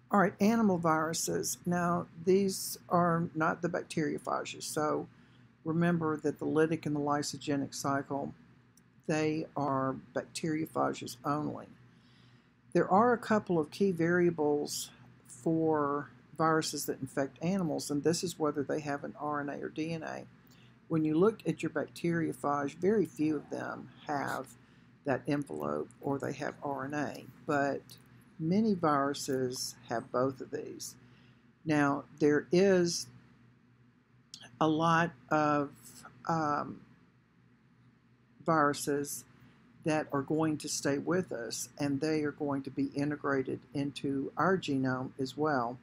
All right, animal viruses. Now, these are not the bacteriophages. So remember that the lytic and the lysogenic cycle, they are bacteriophages only. There are a couple of key variables for viruses that infect animals, and this is whether they have an RNA or DNA. When you look at your bacteriophage, very few of them have that envelope or they have RNA, but many viruses have both of these. Now, there is a lot of um, viruses that are going to stay with us and they are going to be integrated into our genome as well.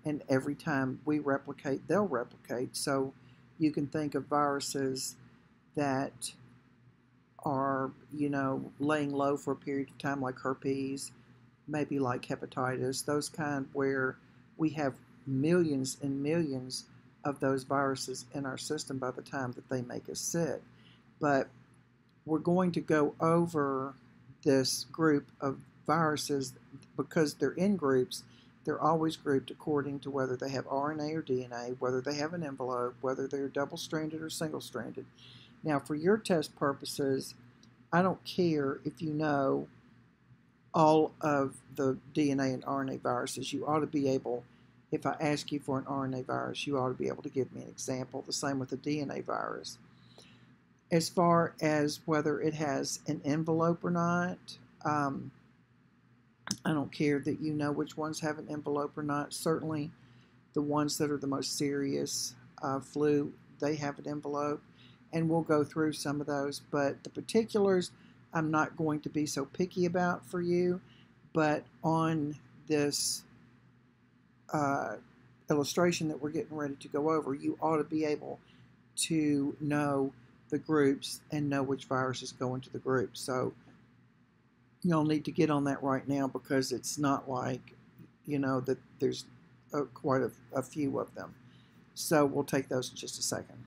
And every time we replicate, they'll replicate. So you can think of viruses that are, laying low for a period of time, like herpes, maybe like hepatitis, those kind where we have millions and millions of those viruses in our system by the time that they make us sick. But we're going to go over this group of viruses because they're in groups. They're always grouped according to whether they have RNA or DNA, whether they have an envelope, whether they're double-stranded or single-stranded. Now, for your test purposes, I don't care if you know all of the DNA and RNA viruses. You ought to be able, if I ask you for an RNA virus, you ought to be able to give me an example. The same with a DNA virus. As far as whether it has an envelope or not, um, I don't care that you know which ones have an envelope or not. Certainly, the ones that are the most serious, flu, they have an envelope, and we'll go through some of those. But the particulars, I'm not going to be so picky about for you. But on this uh, illustration that we're getting ready to go over, you ought to be able to know the groups and know which viruses go into the group. So you'll need to get on that right now because it's not like, that there's quite a few of them. So we'll take those in just a second.